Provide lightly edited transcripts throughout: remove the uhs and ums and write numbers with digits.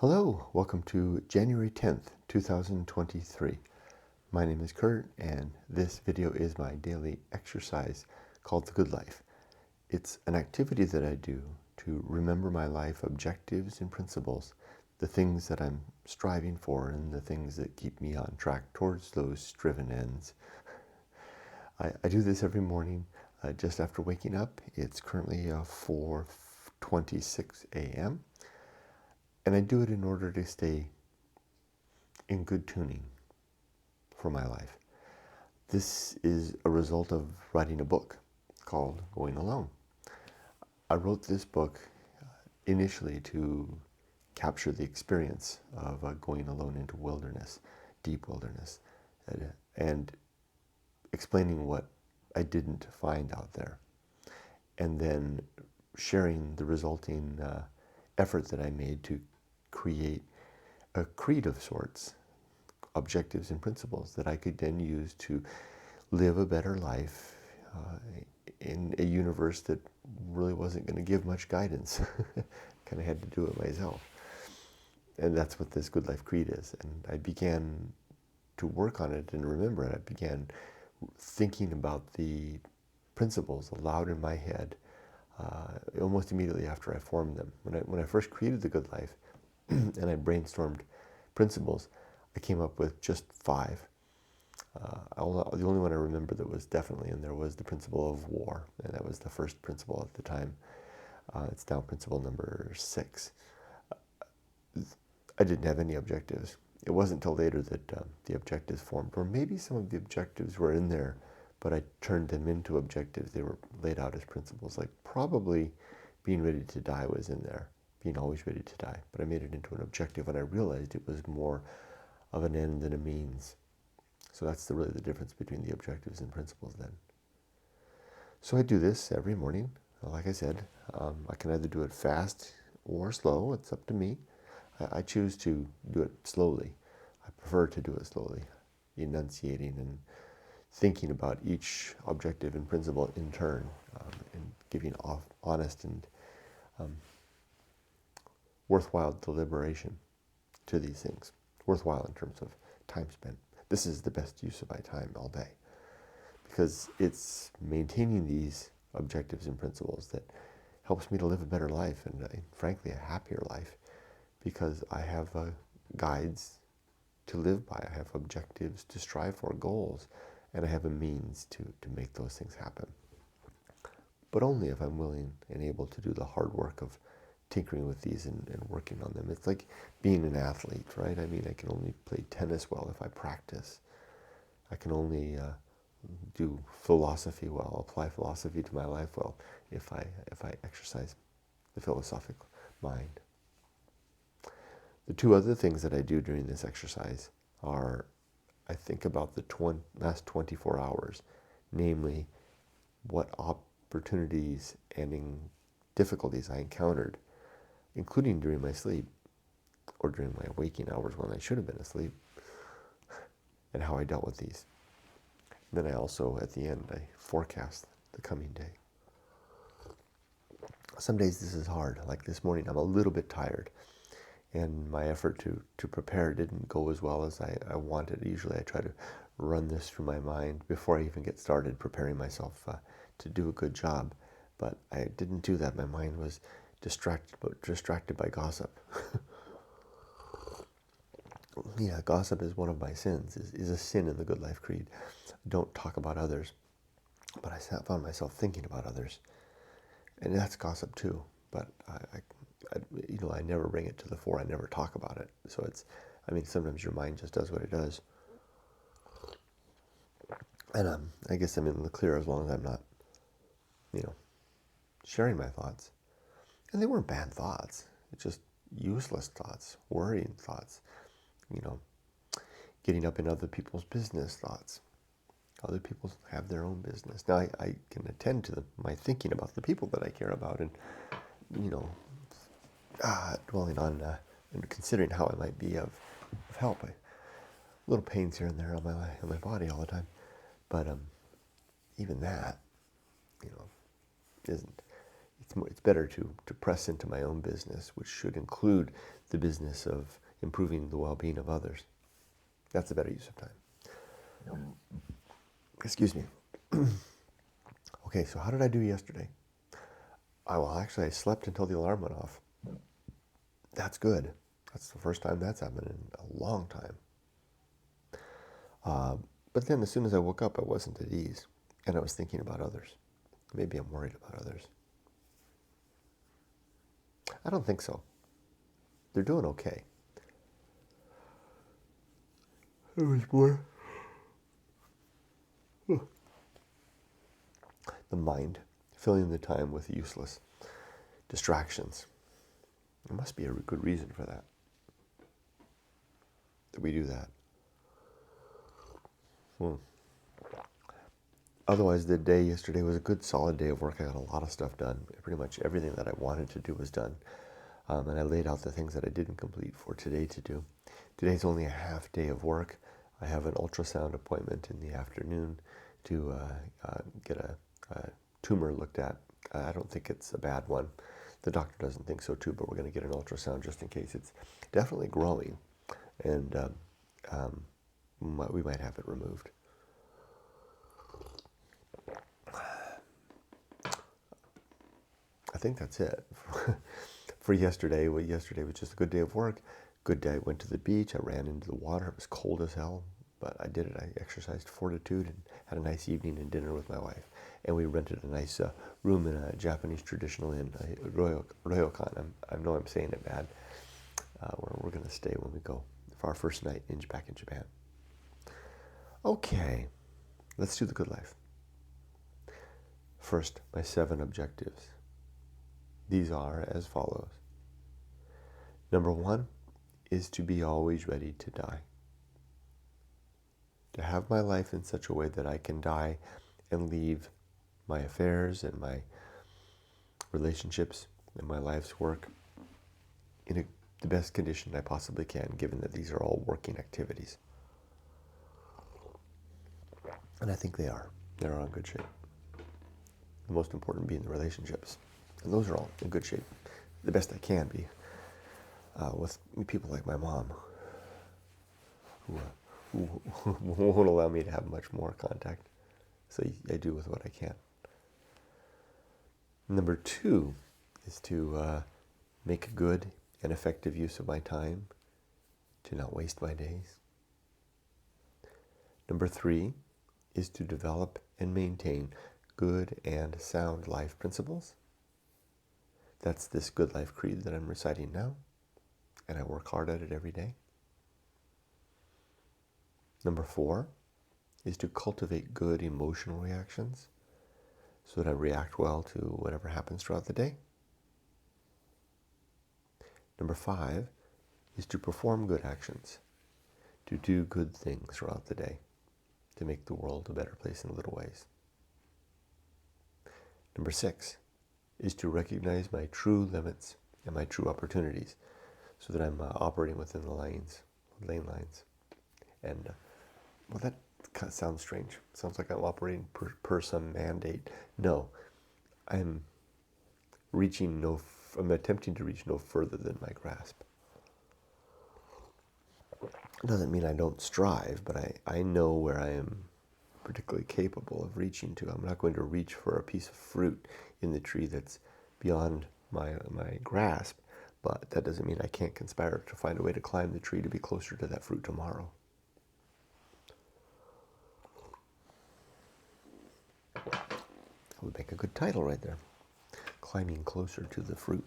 Hello, welcome to January 10th, 2023. My name is Kurt, and this video is my daily exercise called The Good Life. It's an activity that I do to remember my life objectives and principles, the things that I'm striving for and the things that keep me on track towards those striven ends. I do this every morning just after waking up. It's currently 4:26 a.m. And I do it in order to stay in good tuning for my life. This is a result of writing a book called Going Alone. I wrote this book initially to capture the experience of going alone into wilderness, deep wilderness, and explaining what I didn't find out there, and then sharing the resulting effort that I made to create a creed of sorts, objectives and principles that I could then use to live a better life in a universe that really wasn't going to give much guidance. Kind of had to do it myself. And that's what this Good Life Creed is. And I began to work on it and remember it. I began thinking about the principles aloud in my head almost immediately after I formed them. When I first created the Good Life and I brainstormed principles, I came up with just 5. The only one I remember that was definitely in there was the principle of war, and that was the first principle at the time. It's now principle number 6. I didn't have any objectives. It wasn't until later that the objectives formed, or maybe some of the objectives were in there, but I turned them into objectives. They were laid out as principles, like probably being ready to die was in there, being always ready to die, but I made it into an objective, and I realized it was more of an end than a means. So that's really the difference between the objectives and principles then. So I do this every morning. Like I said, I can either do it fast or slow. It's up to me. I choose to do it slowly. I prefer to do it slowly, enunciating and thinking about each objective and principle in turn, and giving honest and worthwhile deliberation to these things. Worthwhile in terms of time spent. This is the best use of my time all day, because it's maintaining these objectives and principles that helps me to live a better life and frankly a happier life, because I have guides to live by. I have objectives to strive for, goals, and I have a means to make those things happen. But only if I'm willing and able to do the hard work of tinkering with these and working on them. It's like being an athlete, right? I mean, I can only play tennis well if I practice. I can only do philosophy well, apply philosophy to my life well, if I exercise the philosophic mind. The 2 other things that I do during this exercise are I think about the last 24 hours, namely what opportunities and difficulties I encountered, including during my sleep or during my waking hours when I should have been asleep, and how I dealt with these. Then I also, at the end, I forecast the coming day. Some days this is hard. Like this morning, I'm a little bit tired, and my effort to prepare didn't go as well as I wanted. Usually I try to run this through my mind before I even get started preparing myself to do a good job. But I didn't do that. My mind was distracted by gossip. Yeah, gossip is one of my sins, is a sin in the Good Life Creed. Don't talk about others. But I found myself thinking about others. And that's gossip too. But I never bring it to the fore. I never talk about it. So sometimes your mind just does what it does. And I guess I'm in the clear as long as I'm not, sharing my thoughts. And they weren't bad thoughts. It's just useless thoughts, worrying thoughts, getting up in other people's business thoughts. Other people have their own business. Now I can attend to my thinking about the people that I care about, and dwelling on and considering how I might be of help. Little pains here and there on my body all the time, but even that, isn't. it's better to press into my own business, which should include the business of improving the well-being of others. That's a better use of time. Excuse me. Okay, so how did I do yesterday? Actually, I slept until the alarm went off. That's good. That's the first time that's happened in a long time. But then as soon as I woke up, I wasn't at ease, and I was thinking about others. Maybe I'm worried about others. I don't think so. They're doing okay. It was more the mind filling the time with useless distractions. There must be a good reason for that we do that. Otherwise, the day yesterday was a good, solid day of work. I got a lot of stuff done. Pretty much everything that I wanted to do was done. And I laid out the things that I didn't complete for today to do. Today's only a half day of work. I have an ultrasound appointment in the afternoon to get a tumor looked at. I don't think it's a bad one. The doctor doesn't think so too, but we're going to get an ultrasound just in case. It's definitely growing, and we might have it removed. I think that's it for yesterday. Well, yesterday was just a good day of work. Good day. I went to the beach. I ran into the water. It was cold as hell, but I did it. I exercised fortitude and had a nice evening and dinner with my wife. And we rented a nice room in a Japanese traditional inn, ryokan. I know I'm saying it bad. Where we're going to stay when we go for our first night back in Japan. Okay, let's do the good life. First, my 7 objectives. These are as follows. Number 1 is to be always ready to die. To have my life in such a way that I can die and leave my affairs and my relationships and my life's work in the best condition I possibly can, given that these are all working activities. And I think they are. They're in good shape. The most important being the relationships. And those are all in good shape. The best I can be with people like my mom, who won't allow me to have much more contact. So I do with what I can. Number 2 is to make a good and effective use of my time, to not waste my days. Number 3 is to develop and maintain good and sound life principles. That's this good life creed that I'm reciting now, and I work hard at it every day. Number 4 is to cultivate good emotional reactions so that I react well to whatever happens throughout the day. Number 5 is to perform good actions, to do good things throughout the day, to make the world a better place in little ways. Number 6 is to recognize my true limits and my true opportunities so that I'm operating within the lane lines. And, well, that kind of sounds strange. It sounds like I'm operating per some mandate. No, I'm attempting to reach no further than my grasp. It doesn't mean I don't strive, but I know where I am particularly capable of reaching to. I'm not going to reach for a piece of fruit in the tree that's beyond my grasp, but that doesn't mean I can't conspire to find a way to climb the tree to be closer to that fruit tomorrow. That would make a good title right there. Climbing closer to the fruit.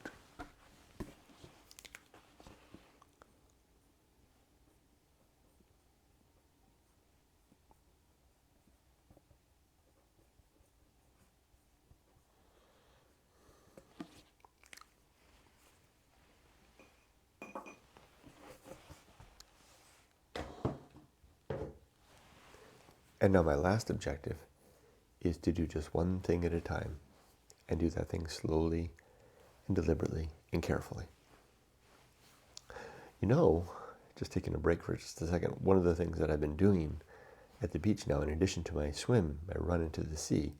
And now my last objective is to do just one thing at a time, and do that thing slowly and deliberately and carefully. You know, just taking a break for just a second, one of the things that I've been doing at the beach now, in addition to my swim, my run into the sea,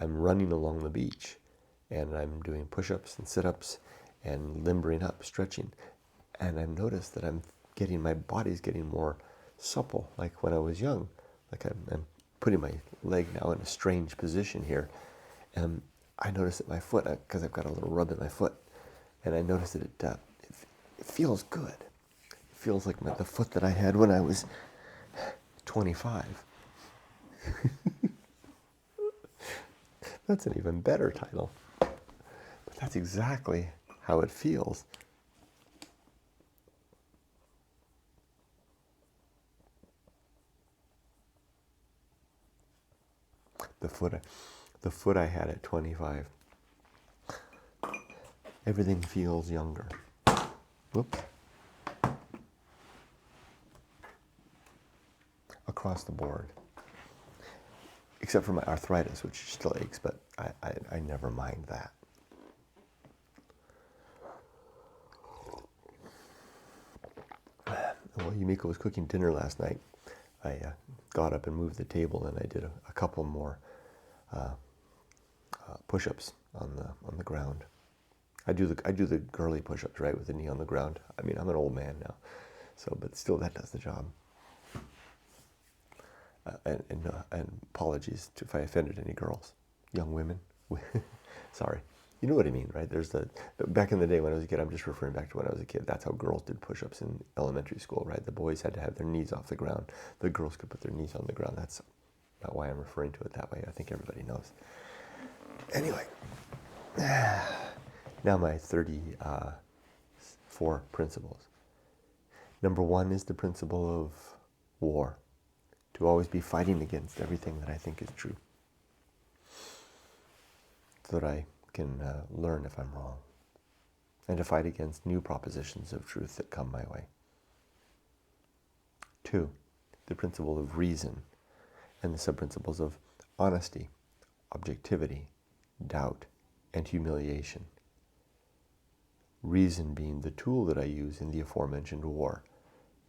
I'm running along the beach. and I'm doing push-ups and sit-ups and limbering up, stretching. And I've noticed that my body's getting more supple, like when I was young. Like I'm putting my leg now in a strange position here. And I noticed that my foot, because I've got a little rub in my foot, and I noticed that it feels good. It feels like the foot that I had when I was 25. That's an even better title. But that's exactly how it feels. The foot I had at 25. Everything feels younger. Whoops. Across the board. Except for my arthritis, which still aches, but I never mind that. While Yumiko was cooking dinner last night, I got up and moved the table, and I did a couple more push-ups on the ground. I do the girly push-ups, right, with the knee on the ground. I mean, I'm an old man now, but still that does the job. And apologies if I offended any girls, young women. Sorry. You know what I mean, right? Back in the day when I was a kid, I'm just referring back to when I was a kid, that's how girls did push-ups in elementary school, right? The boys had to have their knees off the ground. The girls could put their knees on the ground. That's not why I'm referring to it that way. I think everybody knows. Anyway, now my 34 principles. Number 1 is the principle of war. To always be fighting against everything that I think is true, so that I can learn if I'm wrong, and to fight against new propositions of truth that come my way. 2, the principle of reason, and the sub-principles of honesty, objectivity, doubt, and humiliation. Reason being the tool that I use in the aforementioned war,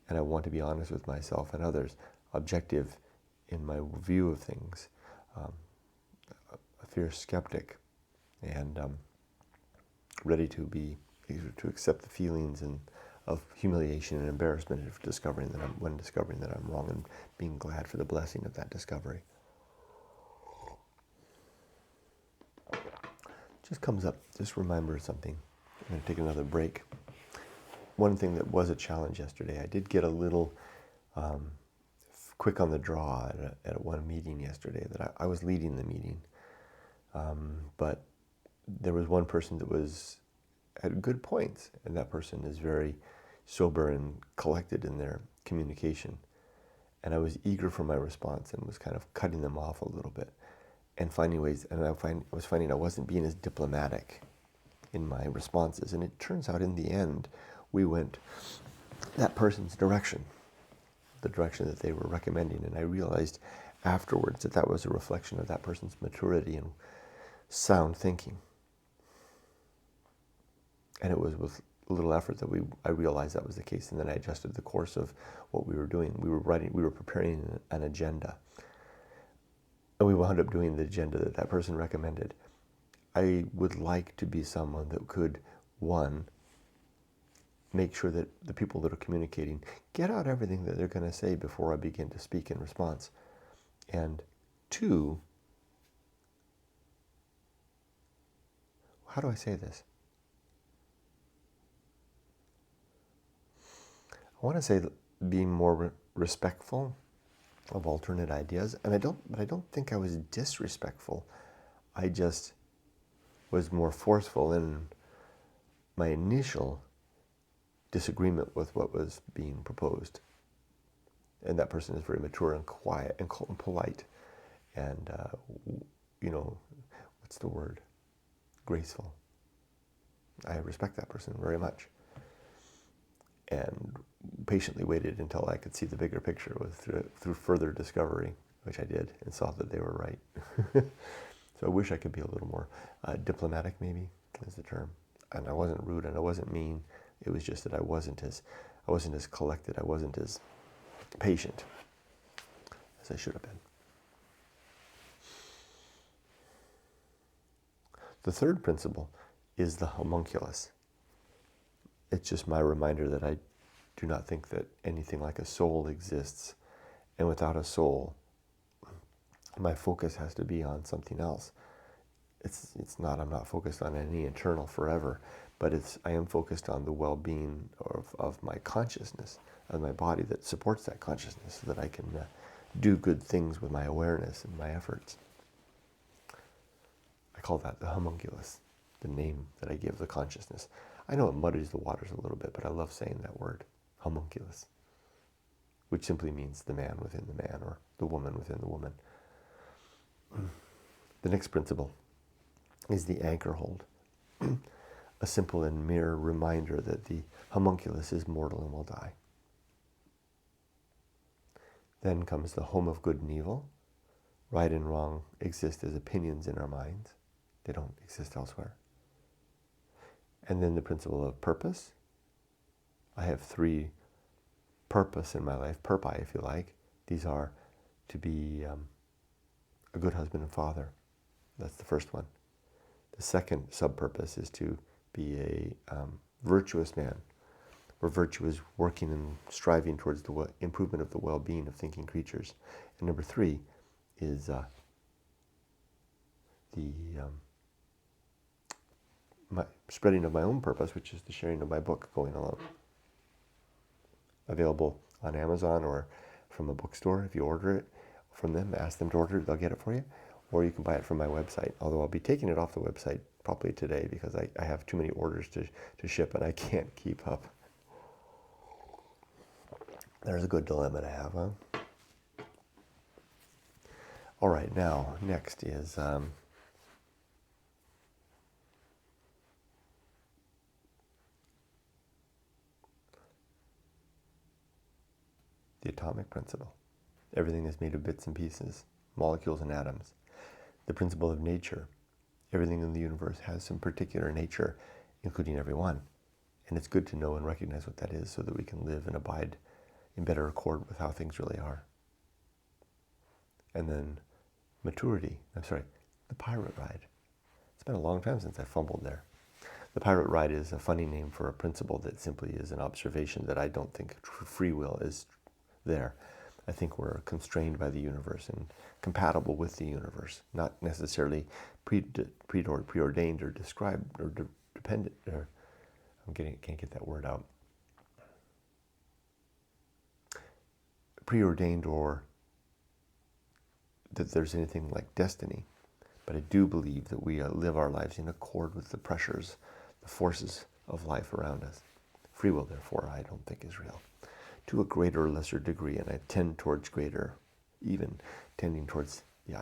and I want to be honest with myself and others, objective in my view of things, a fierce skeptic, and ready to accept the feelings of humiliation and embarrassment when discovering that I'm wrong, and being glad for the blessing of that discovery. Just comes up, just remember something. I'm going to take another break. One thing that was a challenge yesterday, I did get a little quick on the draw at one meeting yesterday. That I was leading the meeting, but there was one person that had good points, and that person is very sober and collected in their communication. And I was eager for my response and was kind of cutting them off a little bit and finding ways. And I was finding I wasn't being as diplomatic in my responses. And it turns out in the end, we went that person's direction, the direction that they were recommending. And I realized afterwards that was a reflection of that person's maturity and sound thinking. And it was with a little effort that I realized that was the case, and then I adjusted the course of what we were doing. We were preparing an agenda, and we wound up doing the agenda that person recommended. I would like to be someone that could, one, make sure that the people that are communicating get out everything that they're going to say before I begin to speak in response, and two, how do I say this? I want to say being more respectful of alternate ideas, and I don't think I was disrespectful. I just was more forceful in my initial disagreement with what was being proposed. And that person is very mature and quiet and polite, and what's the word? Graceful. I respect that person very much, and patiently waited until I could see the bigger picture through further discovery, which I did, and saw that they were right. So I wish I could be a little more diplomatic, maybe is the term. And I wasn't rude and I wasn't mean. It was just that I wasn't as collected. I wasn't as patient as I should have been. The third principle is the homunculus. It's just my reminder that I do not think that anything like a soul exists. And without a soul, my focus has to be on something else. I'm not focused on any eternal forever, but I am focused on the well-being of my consciousness, of my body that supports that consciousness, so that I can do good things with my awareness and my efforts. I call that the homunculus, the name that I give the consciousness. I know it muddies the waters a little bit, but I love saying that word, homunculus, which simply means the man within the man, or the woman within the woman. The next principle is the anchor hold, a simple and mere reminder that the homunculus is mortal and will die. Then comes the home of good and evil. Right and wrong exist as opinions in our minds. They don't exist elsewhere. And then the principle of purpose. I have 3 purpose in my life, purpi if you like. These are to be a good husband and father. That's the first one. The second sub-purpose is to be a virtuous man, where virtue is working and striving towards the improvement of the well-being of thinking creatures. And number 3 is my spreading of my own purpose, which is the sharing of my book going along. Available on Amazon or from a bookstore. If you order it from them, ask them to order it, they'll get it for you. Or you can buy it from my website, although I'll be taking it off the website probably today because I have too many orders to ship and I can't keep up. There's a good dilemma to have, huh? All right, now, next is the atomic principle. Everything is made of bits and pieces, molecules and atoms. The principle of nature. Everything in the universe has some particular nature, including every one. And it's good to know and recognize what that is so that we can live and abide in better accord with how things really are. And then the pirate ride. It's been a long time since I fumbled there. The pirate ride is a funny name for a principle that simply is an observation that I don't think free will is there. I think we're constrained by the universe and compatible with the universe, not necessarily preordained or described or dependent. Or can't get that word out. Preordained or that there's anything like destiny. But I do believe that we live our lives in accord with the pressures, the forces of life around us. Free will, therefore, I don't think is real. To a greater or lesser degree, and I tend towards greater, even tending towards the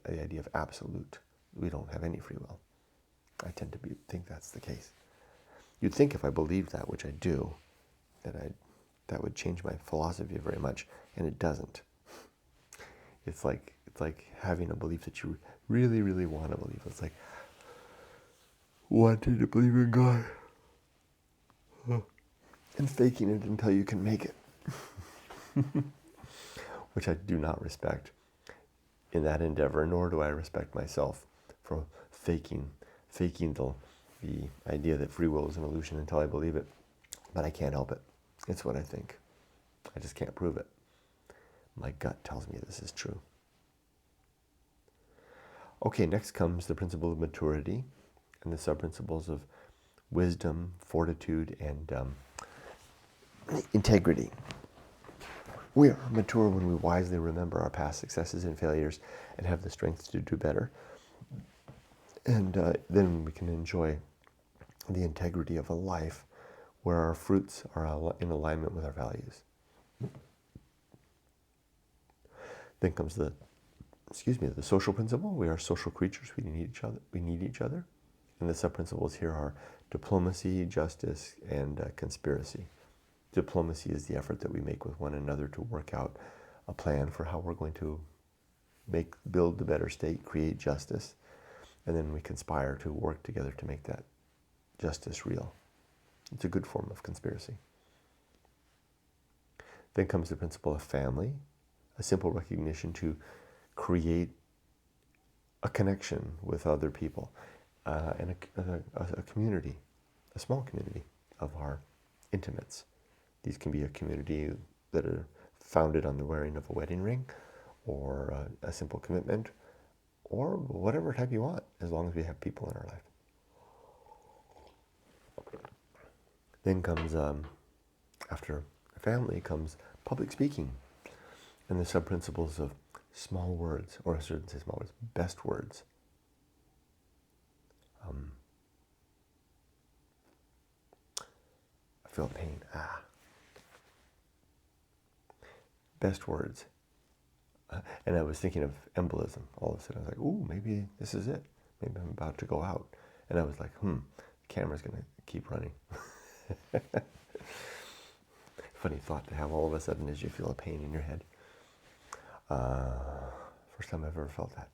idea of absolute. We don't have any free will. I tend to think that's the case. You'd think if I believed that, which I do, that would change my philosophy very much, and it doesn't. It's like having a belief that you really, really want to believe. It's like wanting to believe in God and faking it until you can make it. Which I do not respect in that endeavor, nor do I respect myself for faking the idea that free will is an illusion until I believe it. But I can't help it. It's what I think. I just can't prove it. My gut tells me this is true. Okay, next comes the principle of maturity and the sub-principles of wisdom, fortitude, and integrity. We are mature when we wisely remember our past successes and failures and have the strength to do better. And then we can enjoy the integrity of a life where our fruits are in alignment with our values. Then comes the social principle. We are social creatures. We need each other. And the sub-principles here are diplomacy, justice, and conspiracy. Diplomacy is the effort that we make with one another to work out a plan for how we're going to build the better state, create justice, and then we conspire to work together to make that justice real. It's a good form of conspiracy. Then comes the principle of family, a simple recognition to create a connection with other people. and a community, a small community of our intimates. These can be a community that are founded on the wearing of a wedding ring, or a simple commitment, or whatever type you want, as long as we have people in our life. Then comes, after family, comes public speaking, and the sub-principles of small words, or I shouldn't say small words, best words. I feel pain. Best words. And I was thinking of embolism. All of a sudden I was like, ooh, maybe this is it. Maybe I'm about to go out. And I was like, the camera's going to keep running. Funny thought to have all of a sudden as you feel a pain in your head. First time I've ever felt that.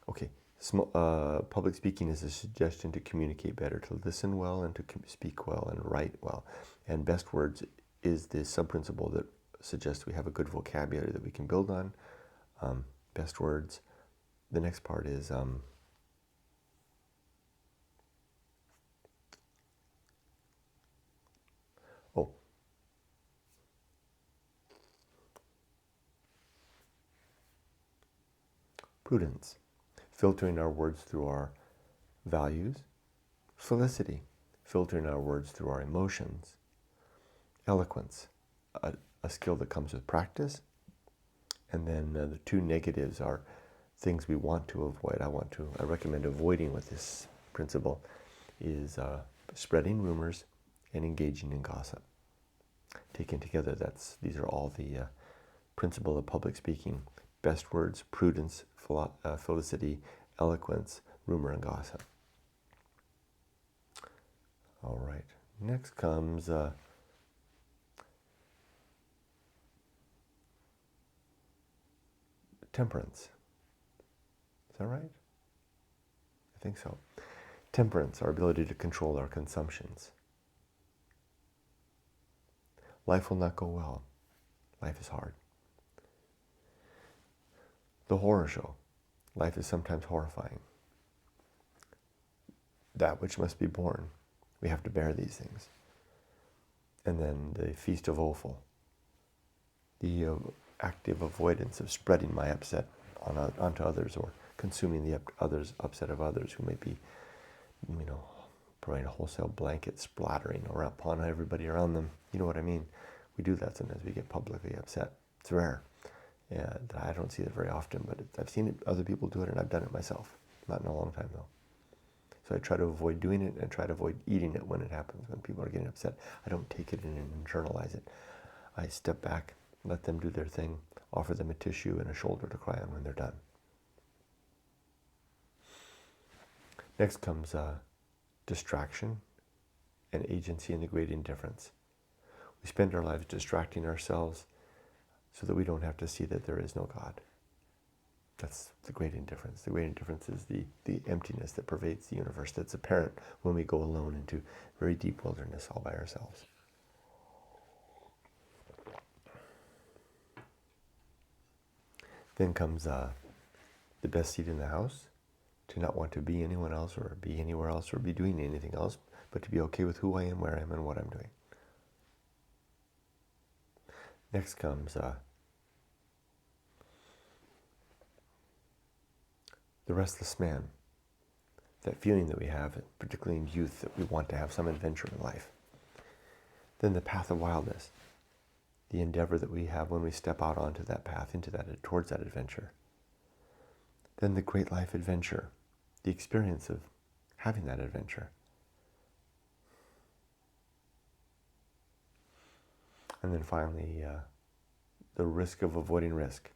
Okay, public speaking is a suggestion to communicate better, to listen well, and to speak well and write well. And best words is the sub-principle that suggests we have a good vocabulary that we can build on. Best words. The next part is prudence, filtering our words through our values. Felicity, filtering our words through our emotions. Eloquence, a skill that comes with practice. And then the two negatives are things we want to avoid. I recommend avoiding with this principle is spreading rumors and engaging in gossip. Taken together, these are all the principle of public speaking. Best words, prudence, felicity, eloquence, rumor, and gossip. All right, next comes temperance. Is that right? I think so. Temperance, our ability to control our consumptions. Life will not go well. Life is hard. The horror show. Life is sometimes horrifying. That which must be borne. We have to bear these things. And then the feast of offal. The active avoidance of spreading my upset onto others, or consuming the upset of others who may be, providing a wholesale blanket splattering upon everybody around them. You know what I mean? We do that sometimes. We get publicly upset. It's rare. And I don't see it very often, but I've seen other people do it, and I've done it myself. Not in a long time, though. So I try to avoid doing it, and try to avoid eating it when it happens, when people are getting upset. I don't take it in and internalize it. I step back, let them do their thing, offer them a tissue and a shoulder to cry on when they're done. Next comes distraction and agency and the great indifference. We spend our lives distracting ourselves so that we don't have to see that there is no God. That's the great indifference. The great indifference is the emptiness that pervades the universe, that's apparent when we go alone into very deep wilderness all by ourselves. Then comes the best seat in the house, to not want to be anyone else or be anywhere else or be doing anything else, but to be okay with who I am, where I am, and what I'm doing. Next comes the restless man, that feeling that we have, particularly in youth, that we want to have some adventure in life. Then the path of wildness, the endeavor that we have when we step out onto that path, towards that adventure. Then the great life adventure, the experience of having that adventure. And then finally, the risk of avoiding risk,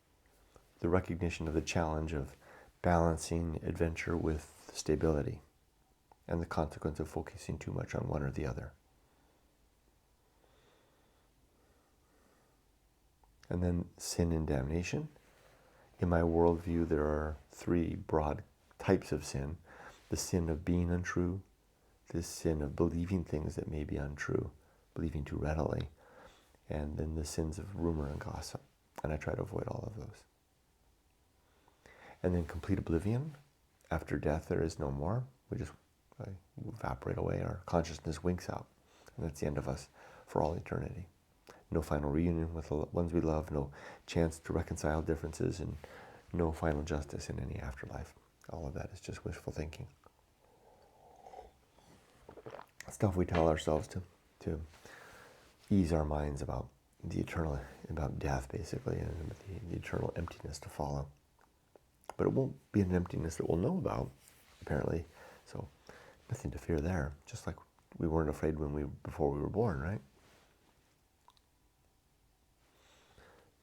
the recognition of the challenge of balancing adventure with stability, and the consequence of focusing too much on one or the other. And then sin and damnation. In my worldview, there are three broad types of sin. The sin of being untrue, the sin of believing things that may be untrue, believing too readily, and then the sins of rumor and gossip. And I try to avoid all of those. And then complete oblivion, After death, there is no more. We just evaporate away. Our consciousness winks out, and that's the end of us for all eternity. No final reunion with the ones we love, no chance to reconcile differences, and no final justice in any afterlife. All of that is just wishful thinking. Stuff we tell ourselves to ease our minds about the eternal, about death, basically, and the eternal emptiness to follow. But it won't be an emptiness that we'll know about, apparently. So nothing to fear there. Just like we weren't afraid before we were born, right?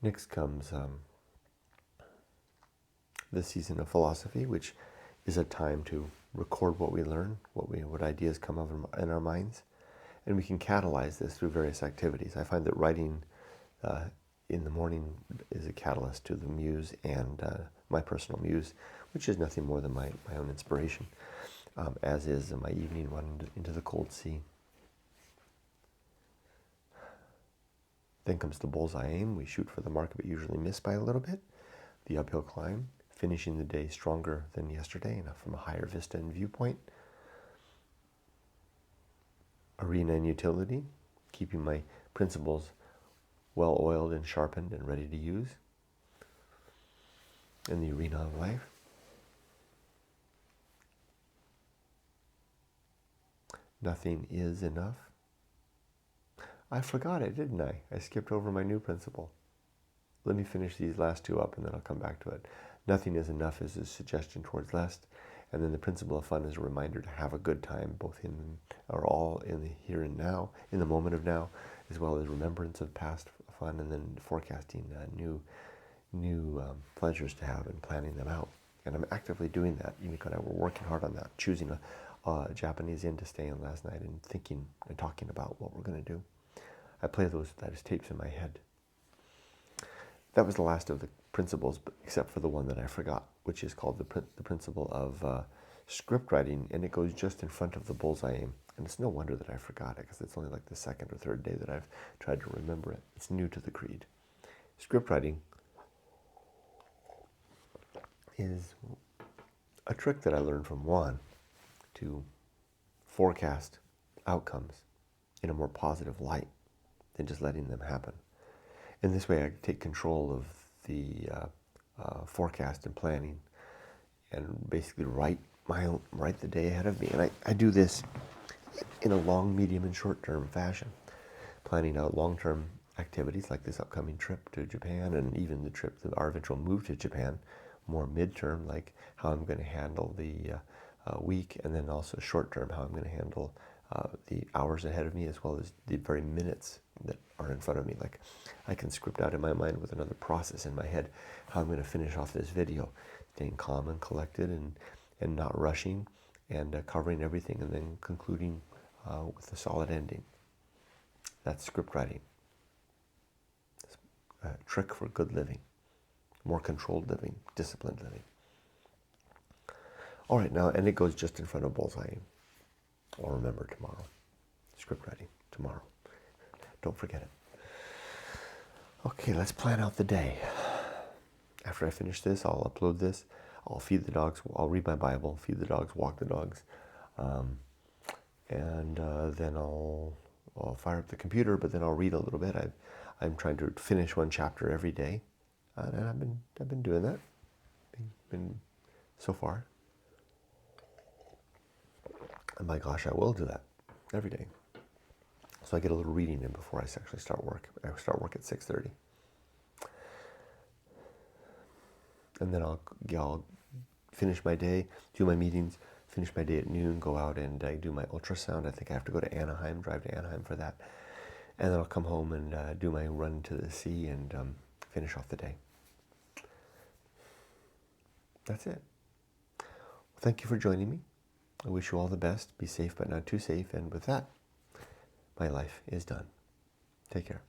Next comes the season of philosophy, which is a time to record what we learn, what ideas come up in our minds, and we can catalyze this through various activities. I find that writing in the morning is a catalyst to the muse and my personal muse, which is nothing more than my own inspiration, as is my evening one into the cold sea. Then comes the bullseye aim. We shoot for the mark, but usually miss by a little bit. The uphill climb, finishing the day stronger than yesterday and from a higher vista and viewpoint. Arena and utility, keeping my principles well oiled and sharpened and ready to use in the arena of life. Nothing is enough. I forgot it, didn't I? I skipped over my new principle. Let me finish these last two up and then I'll come back to it. Nothing is enough is a suggestion towards less. And then the principle of fun is a reminder to have a good time, both all in the here and now, in the moment of now, as well as remembrance of past fun, and then forecasting new pleasures to have and planning them out. And I'm actively doing that. Yumiko and I were working hard on that, choosing a Japanese inn to stay in last night and thinking and talking about what we're going to do. I play those as tapes in my head. That was the last of the principles, except for the one that I forgot, which is called the principle of script writing, and it goes just in front of the bullseye aim. And it's no wonder that I forgot it, because it's only like the second or third day that I've tried to remember it. It's new to the creed. Script writing is a trick that I learned from Juan to forecast outcomes in a more positive light than just letting them happen. In this way, I take control of the forecast and planning, and basically write the day ahead of me. And I do this in a long, medium, and short-term fashion, planning out long-term activities like this upcoming trip to Japan, and even our eventual move to Japan. More mid-term, like how I'm going to handle the week, and then also short-term, how I'm going to handle the hours ahead of me, as well as the very minutes that are in front of me. Like I can script out in my mind with another process in my head how I'm going to finish off this video, staying calm and collected and not rushing, and covering everything, and then concluding with a solid ending. That's script writing. It's a trick for good living, more controlled living, disciplined living. All right, now, and it goes just in front of bullseye. I'll remember tomorrow. Script writing tomorrow. Don't forget it. Okay, let's plan out the day. After I finish this, I'll upload this. I'll feed the dogs. I'll read my Bible, feed the dogs, walk the dogs, and then I'll fire up the computer. But then I'll read a little bit. I'm trying to finish one chapter every day, and I've been doing that. Been so far. And my gosh, I will do that every day. So I get a little reading in before I actually start work. I start work at 6:30. And then I'll finish my day, do my meetings, finish my day at noon, go out and do my ultrasound. I think I have to go to Anaheim, drive to Anaheim for that. And then I'll come home and do my run to the sea and finish off the day. That's it. Well, thank you for joining me. I wish you all the best. Be safe, but not too safe. And with that, my life is done. Take care.